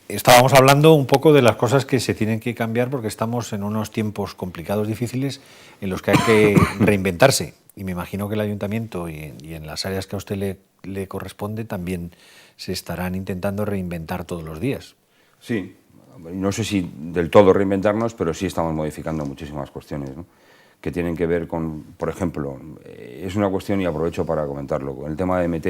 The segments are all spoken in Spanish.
estábamos hablando un poco de las cosas que se tienen que cambiar porque estamos en unos tiempos complicados, difíciles, en los que hay que reinventarse. Y me imagino que el ayuntamiento y en las áreas que a usted le corresponde también se estarán intentando reinventar todos los días. Sí, no sé si del todo reinventarnos, pero sí estamos modificando muchísimas cuestiones, ¿no?, que tienen que ver con, por ejemplo, es una cuestión y aprovecho para comentarlo, con el tema de MT,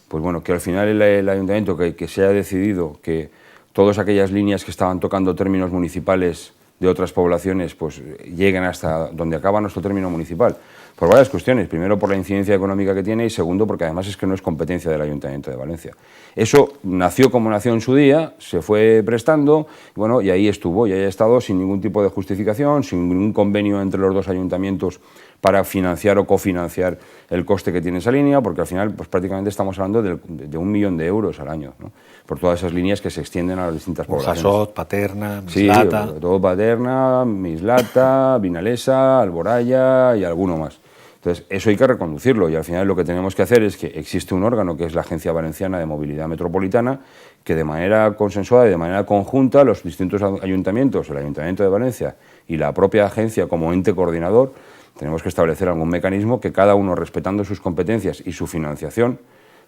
pues bueno, que al final el ayuntamiento que se ha decidido que todas aquellas líneas que estaban tocando términos municipales de otras poblaciones pues lleguen hasta donde acaba nuestro término municipal, por varias cuestiones. Primero, por la incidencia económica que tiene, y segundo, porque además es que no es competencia del Ayuntamiento de Valencia. Eso nació como nació en su día, se fue prestando, bueno, y ahí estuvo, y ahí ha estado sin ningún tipo de justificación, sin ningún convenio entre los dos ayuntamientos para financiar o cofinanciar el coste que tiene esa línea, porque al final pues prácticamente estamos hablando de 1 millón de euros al año, ¿no?, por todas esas líneas que se extienden a las distintas poblaciones. Burjasot, Paterna, Mislata. Sí, todo Paterna, Mislata, Vinalesa, Alboraya y alguno más. Entonces, eso hay que reconducirlo, y al final lo que tenemos que hacer es que existe un órgano que es la Agencia Valenciana de Movilidad Metropolitana, que de manera consensuada y de manera conjunta los distintos ayuntamientos, el Ayuntamiento de Valencia y la propia agencia como ente coordinador, tenemos que establecer algún mecanismo que cada uno, respetando sus competencias y su financiación,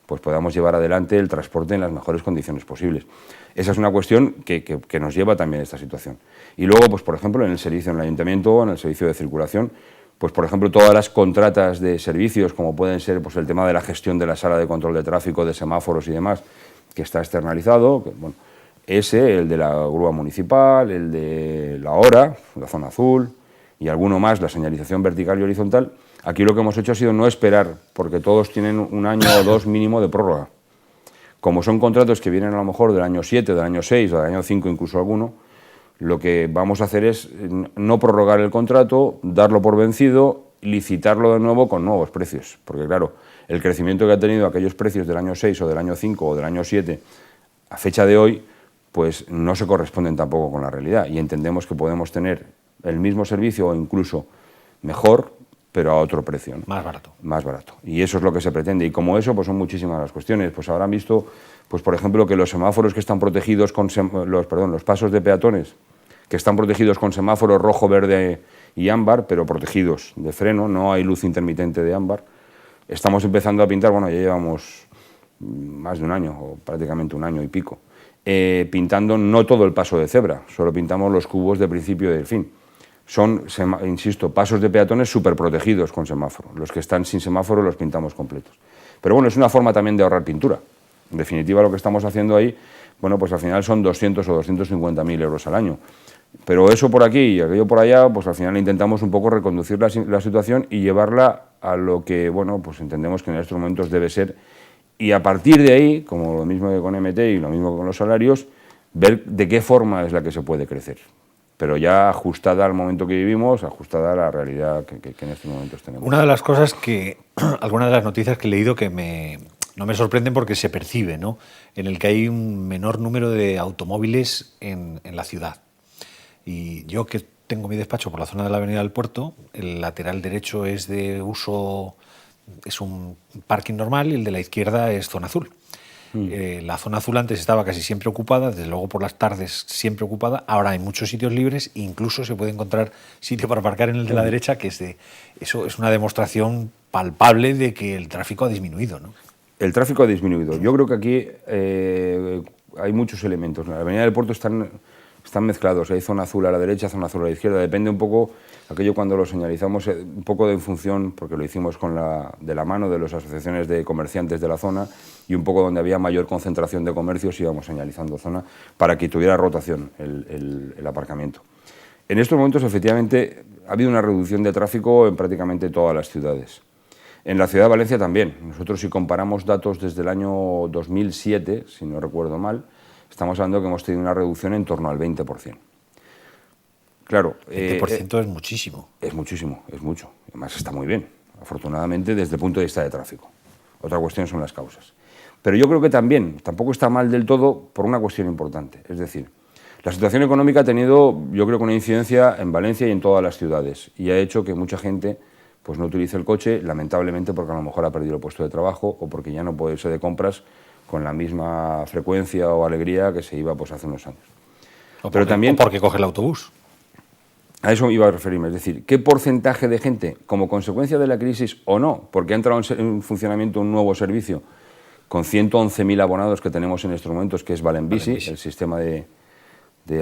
pues podamos llevar adelante el transporte en las mejores condiciones posibles. Esa es una cuestión que nos lleva también a esta situación. Y luego, pues por ejemplo, en el servicio, en el ayuntamiento, en el servicio de circulación, pues por ejemplo, todas las contratas de servicios, como pueden ser pues el tema de la gestión de la sala de control de tráfico, de semáforos y demás, que está externalizado, que, bueno, el de la grúa municipal, el de la hora, la zona azul, y alguno más, la señalización vertical y horizontal. Aquí lo que hemos hecho ha sido no esperar, porque todos tienen 1 año o 2 mínimo de prórroga. Como son contratos que vienen a lo mejor del año 7, del año 6 o del año 5 incluso alguno, lo que vamos a hacer es no prorrogar el contrato, darlo por vencido, licitarlo de nuevo con nuevos precios. Porque claro, el crecimiento que ha tenido aquellos precios del año 6 o del año 5 o del año 7 a fecha de hoy, pues no se corresponden tampoco con la realidad, y entendemos que podemos tener el mismo servicio o incluso mejor, pero a otro precio, ¿no? Más barato. Más barato. Y eso es lo que se pretende. Y como eso, pues son muchísimas las cuestiones. Pues habrán visto, pues por ejemplo, que los semáforos que están protegidos con los pasos de peatones que están protegidos con semáforos rojo, verde y ámbar, pero protegidos de freno, no hay luz intermitente de ámbar. Estamos empezando a pintar, bueno, ya llevamos más de 1 año, o prácticamente 1 año y pico, pintando no todo el paso de cebra, solo pintamos los cubos de principio y del fin. Son, insisto, pasos de peatones súper protegidos con semáforo. Los que están sin semáforo los pintamos completos. Pero bueno, es una forma también de ahorrar pintura. En definitiva, lo que estamos haciendo ahí, bueno, pues al final son 200 o 250.000 euros al año. Pero eso por aquí y aquello por allá, pues al final intentamos un poco reconducir la situación y llevarla a lo que, bueno, pues entendemos que en estos momentos debe ser. Y a partir de ahí, como lo mismo que con MT y lo mismo que con los salarios, ver de qué forma es la que se puede crecer. Pero ya ajustada al momento que vivimos, ajustada a la realidad que en estos momentos tenemos. Una de las cosas algunas de las noticias que he leído que no me sorprenden porque se percibe, ¿no?, en el que hay un menor número de automóviles en la ciudad. Y yo, que tengo mi despacho por la zona de la Avenida del Puerto, el lateral derecho es de uso, es un parking normal, y el de la izquierda es zona azul. La zona azul antes estaba casi siempre ocupada, desde luego por las tardes siempre ocupada. Ahora hay muchos sitios libres, incluso se puede encontrar sitio para aparcar en el de la derecha, que eso es una demostración palpable de que el tráfico ha disminuido, ¿no? El tráfico ha disminuido. Yo creo que aquí hay muchos elementos. En la Avenida del Puerto están mezclados. Hay zona azul a la derecha, zona azul a la izquierda. Depende un poco, aquello cuando lo señalizamos, un poco de función, porque lo hicimos de la mano de las asociaciones de comerciantes de la zona, y un poco donde había mayor concentración de comercios íbamos señalizando zona para que tuviera rotación el aparcamiento. En estos momentos, efectivamente, ha habido una reducción de tráfico en prácticamente todas las ciudades. En la ciudad de Valencia también. Nosotros, si comparamos datos desde el año 2007, si no recuerdo mal, estamos hablando que hemos tenido una reducción en torno al 20%. Claro. 20% es muchísimo. Es muchísimo, es mucho. Además está muy bien, afortunadamente, desde el punto de vista de tráfico. Otra cuestión son las causas. Pero yo creo que tampoco está mal del todo por una cuestión importante. Es decir, la situación económica ha tenido, yo creo que una incidencia en Valencia y en todas las ciudades, y ha hecho que mucha gente pues no utilice el coche, lamentablemente porque a lo mejor ha perdido el puesto de trabajo o porque ya no puede irse de compras con la misma frecuencia o alegría que se iba pues hace unos años. Pero también porque coge el autobús. A eso iba a referirme, es decir, ¿qué porcentaje de gente, como consecuencia de la crisis o no, porque ha entrado en funcionamiento un nuevo servicio con 111.000 abonados que tenemos en estos momentos, que es Valenbici, el sistema de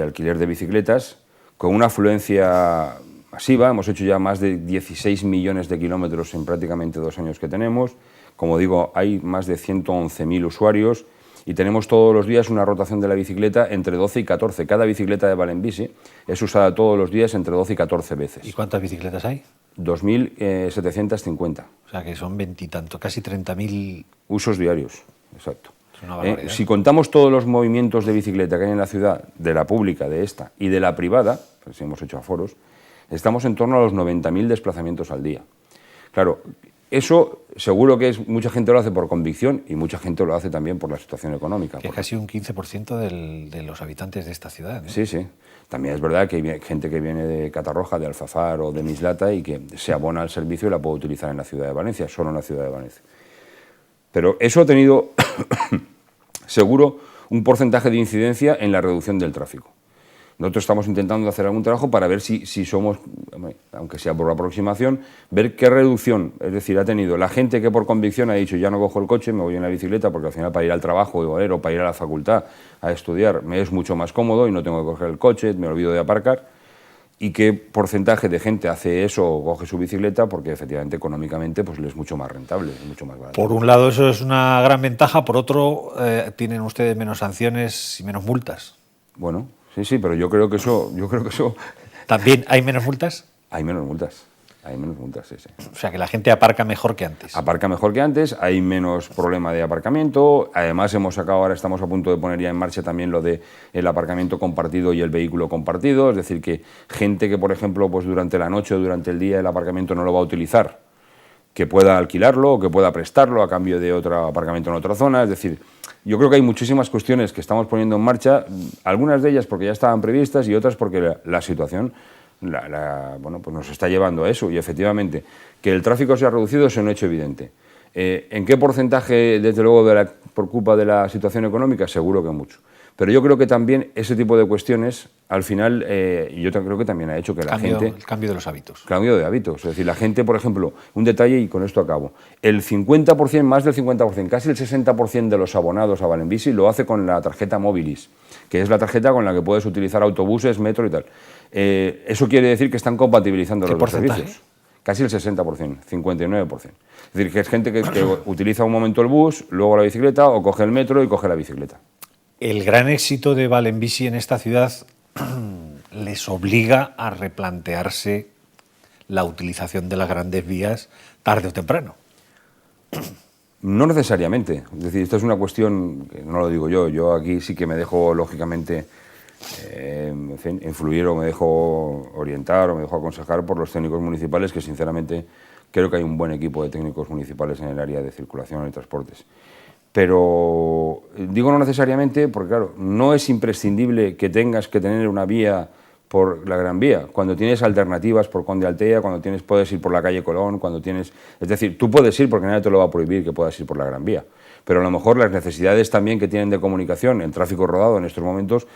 alquiler de bicicletas, con una afluencia masiva, hemos hecho ya más de 16 millones de kilómetros en prácticamente 2 años que tenemos, como digo, hay más de 111.000 usuarios, y tenemos todos los días una rotación de la bicicleta entre 12 y 14. Cada bicicleta de Valenbici es usada todos los días entre 12 y 14 veces. ¿Y cuántas bicicletas hay? 2.750. O sea, que son 20 y tanto, casi 30.000... Usos diarios, exacto. Es una barbaridad. Si contamos todos los movimientos de bicicleta que hay en la ciudad, de la pública, de esta, y de la privada, pues si hemos hecho aforos, estamos en torno a los 90.000 desplazamientos al día. Claro, eso seguro que mucha gente lo hace por convicción y mucha gente lo hace también por la situación económica. Que es casi un 15% de los habitantes de esta ciudad, ¿no? Sí, sí. También es verdad que hay gente que viene de Catarroja, de Alfafar o de Mislata y que se abona al servicio y la puede utilizar en la ciudad de Valencia, solo en la ciudad de Valencia. Pero eso ha tenido seguro un porcentaje de incidencia en la reducción del tráfico. Nosotros estamos intentando hacer algún trabajo para ver si somos, aunque sea por aproximación, ver qué reducción, es decir, ha tenido la gente que por convicción ha dicho ya no cojo el coche, me voy en la bicicleta porque al final para ir al trabajo o para ir a la facultad a estudiar me es mucho más cómodo y no tengo que coger el coche, me olvido de aparcar, y qué porcentaje de gente hace eso o coge su bicicleta porque efectivamente económicamente pues le es mucho más rentable, es mucho más barato. Por un lado eso es una gran ventaja, por otro tienen ustedes menos sanciones y menos multas. Bueno, sí, pero yo creo que eso... ¿También hay menos multas? Hay menos multas, sí. O sea, que la gente aparca mejor que antes. Aparca mejor que antes, hay menos problema de aparcamiento, además ahora estamos a punto de poner ya en marcha también lo de el aparcamiento compartido y el vehículo compartido, es decir, que gente que, por ejemplo, pues durante la noche o durante el día el aparcamiento no lo va a utilizar, que pueda alquilarlo o que pueda prestarlo a cambio de otro aparcamiento en otra zona, es decir... Yo creo que hay muchísimas cuestiones que estamos poniendo en marcha, algunas de ellas porque ya estaban previstas y otras porque la situación pues nos está llevando a eso. Y efectivamente, que el tráfico se ha reducido es un hecho evidente. ¿En qué porcentaje, desde luego, por culpa de la situación económica? Seguro que mucho. Pero yo creo que también ese tipo de cuestiones, al final, yo creo que también ha hecho que la gente... El cambio de los hábitos. Cambio de hábitos. Es decir, la gente, por ejemplo, un detalle y con esto acabo. El 50%, más del 50%, casi el 60% de los abonados a Valenbici lo hace con la tarjeta Mobilis, que es la tarjeta con la que puedes utilizar autobuses, metro y tal. Eso quiere decir que están compatibilizando los dos servicios. Casi el 60%, 59%. Es decir, que es gente que utiliza un momento el bus, luego la bicicleta, o coge el metro y coge la bicicleta. El gran éxito de Valenbici en esta ciudad les obliga a replantearse la utilización de las grandes vías tarde o temprano. No necesariamente. Es decir, esto es una cuestión que no lo digo yo aquí sí que me dejo, lógicamente, influir o me dejo orientar o me dejo aconsejar por los técnicos municipales, que sinceramente creo que hay un buen equipo de técnicos municipales en el área de circulación y transportes. Pero digo no necesariamente porque, claro, no es imprescindible que tengas que tener una vía por la Gran Vía, cuando tienes alternativas por Conde Altea, puedes ir por la calle Colón, es decir, tú puedes ir porque nadie te lo va a prohibir que puedas ir por la Gran Vía, pero a lo mejor las necesidades también que tienen de comunicación en tráfico rodado en estos momentos,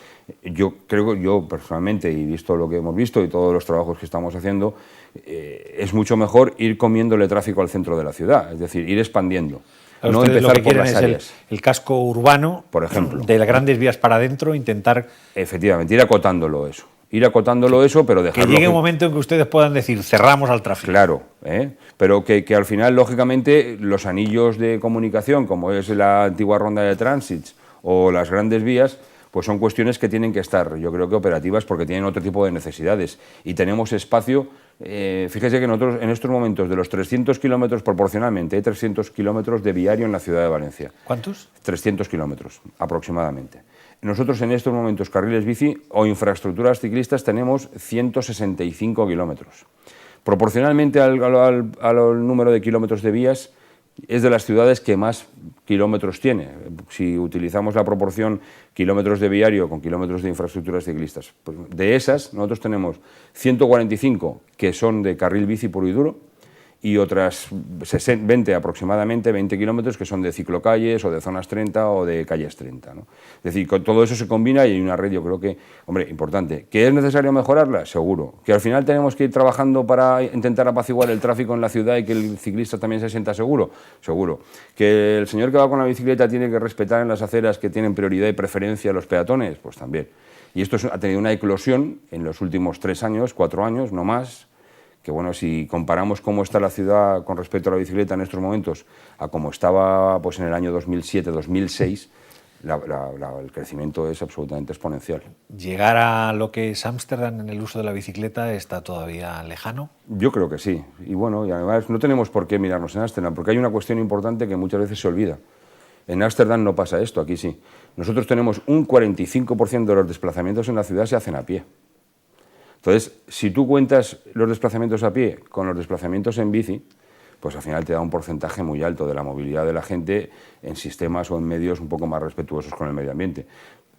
yo personalmente, y visto lo que hemos visto y todos los trabajos que estamos haciendo, es mucho mejor ir comiéndole tráfico al centro de la ciudad, es decir, ir expandiendo. No empezar por las áreas. El casco urbano, por ejemplo, de las grandes vías para adentro, intentar... Efectivamente, ir acotándolo eso, pero dejarlo... Que llegue un momento en que ustedes puedan decir, cerramos al tráfico. Claro, pero que al final, lógicamente, los anillos de comunicación, como es la antigua ronda de tránsits o las grandes vías, pues son cuestiones que tienen que estar, yo creo que operativas, porque tienen otro tipo de necesidades. Y tenemos espacio, fíjese que nosotros en estos momentos de los 300 kilómetros proporcionalmente, hay 300 kilómetros de viario en la ciudad de Valencia. ¿Cuántos? 300 kilómetros aproximadamente. Nosotros en estos momentos carriles bici o infraestructuras ciclistas tenemos 165 kilómetros. Proporcionalmente al número de kilómetros de vías, es de las ciudades que más kilómetros tiene. Si utilizamos la proporción kilómetros de viario con kilómetros de infraestructuras ciclistas, pues de esas nosotros tenemos 145 que son de carril bici puro y duro y otras 20 aproximadamente, 20 kilómetros que son de ciclocalles o de zonas 30 o de calles 30, ¿no? Es decir, todo eso se combina y hay una red, yo creo que, hombre, importante. ¿Que es necesario mejorarla? Seguro. ¿Que al final tenemos que ir trabajando para intentar apaciguar el tráfico en la ciudad y que el ciclista también se sienta seguro? Seguro. ¿Que el señor que va con la bicicleta tiene que respetar en las aceras que tienen prioridad y preferencia a los peatones? Pues también. Y esto ha tenido una eclosión en los últimos 3 años, 4 años, no más, que bueno, si comparamos cómo está la ciudad con respecto a la bicicleta en estos momentos a cómo estaba pues, en el año 2007-2006, el crecimiento es absolutamente exponencial. ¿Llegar a lo que es Ámsterdam en el uso de la bicicleta está todavía lejano? Yo creo que sí. Y bueno, y además no tenemos por qué mirarnos en Ámsterdam, porque hay una cuestión importante que muchas veces se olvida. En Ámsterdam no pasa esto, aquí sí. Nosotros tenemos un 45% de los desplazamientos en la ciudad se hacen a pie. Entonces, si tú cuentas los desplazamientos a pie con los desplazamientos en bici, pues al final te da un porcentaje muy alto de la movilidad de la gente en sistemas o en medios un poco más respetuosos con el medio ambiente.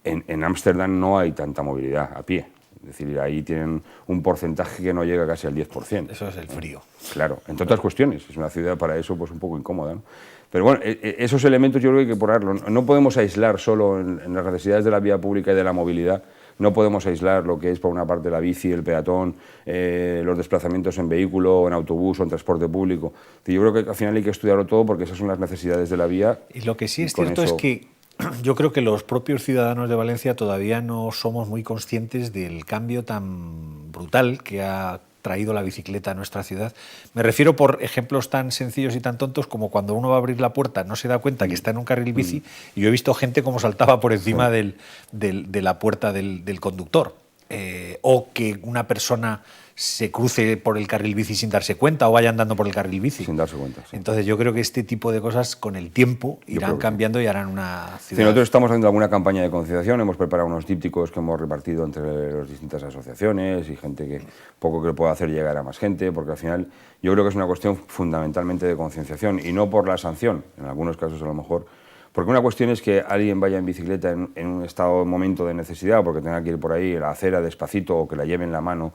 En Ámsterdam no hay tanta movilidad a pie. Es decir, ahí tienen un porcentaje que no llega casi al 10%. Eso es el frío. Claro, entre otras cuestiones. Es una ciudad para eso pues un poco incómoda, ¿no? Pero bueno, esos elementos yo creo que hay que ponerlos. No podemos aislar solo en las necesidades de la vía pública y de la movilidad. No podemos aislar lo que es, por una parte, la bici, el peatón, los desplazamientos en vehículo, o en autobús o en transporte público. Yo creo que al final hay que estudiarlo todo porque esas son las necesidades de la vía. Y lo que sí es cierto es que yo creo que los propios ciudadanos de Valencia todavía no somos muy conscientes del cambio tan brutal que ha traído la bicicleta a nuestra ciudad. Me refiero por ejemplos tan sencillos y tan tontos como cuando uno va a abrir la puerta no se da cuenta que está en un carril bici y yo he visto gente como saltaba por encima de la puerta del conductor. O que una persona se cruce por el carril bici sin darse cuenta o vaya andando por el carril bici. Sin darse cuenta, sí. Entonces yo creo que este tipo de cosas con el tiempo irán cambiando y harán una ciudad... Sí, nosotros estamos haciendo alguna campaña de concienciación, hemos preparado unos dípticos que hemos repartido entre las distintas asociaciones y gente que poco que pueda hacer llegar a más gente, porque al final yo creo que es una cuestión fundamentalmente de concienciación y no por la sanción, en algunos casos a lo mejor. Porque una cuestión es que alguien vaya en bicicleta en un estado, momento de necesidad, porque tenga que ir por ahí, la acera despacito o que la lleve en la mano.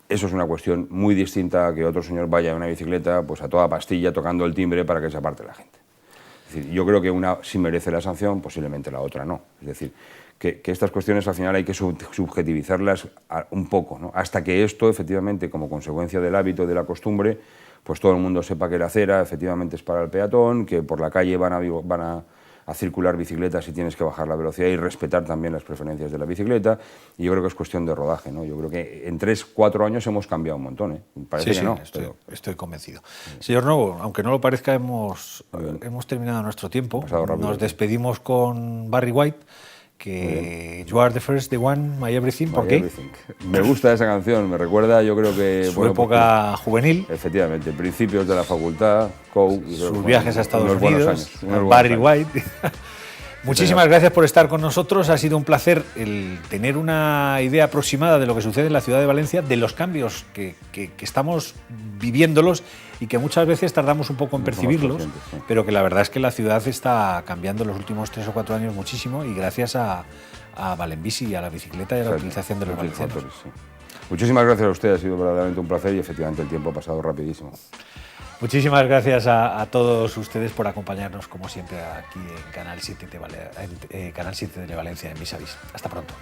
Eso es una cuestión muy distinta a que otro señor vaya en una bicicleta pues a toda pastilla tocando el timbre para que se aparte la gente. Es decir, yo creo que una sí merece la sanción, posiblemente la otra no. Es decir, que estas cuestiones al final hay que subjetivizarlas un poco, ¿no? Hasta que esto, efectivamente, como consecuencia del hábito, de la costumbre, pues todo el mundo sepa que la acera efectivamente es para el peatón, que por la calle van a circular bicicletas y tienes que bajar la velocidad y respetar también las preferencias de la bicicleta. Y yo creo que es cuestión de rodaje, ¿no? Yo creo que en 3-4 años hemos cambiado un montón, ¿eh? Parece sí, que no. Estoy convencido. Señor Novo, aunque no lo parezca, hemos terminado nuestro tiempo. Nos despedimos con Barry White, que You Are the First, the One, My Everything. ¿Por qué? Me gusta esa canción, me recuerda, yo creo que... Su época juvenil. Efectivamente, principios de la facultad, sus viajes a Estados Unidos, Barry White. Muchísimas gracias por estar con nosotros. Ha sido un placer el tener una idea aproximada de lo que sucede en la ciudad de Valencia, de los cambios que estamos viviéndolos y que muchas veces tardamos un poco en percibirlos, pero que la verdad es que la ciudad está cambiando en los últimos 3 o 4 años muchísimo y gracias a Valenbici y a la bicicleta y a la utilización de los valencianos. Muchísimas gracias a usted, ha sido verdaderamente un placer y efectivamente el tiempo ha pasado rapidísimo. Muchísimas gracias a todos ustedes por acompañarnos, como siempre, aquí en Canal 7 de Valencia, en Vis a Vis. Hasta pronto.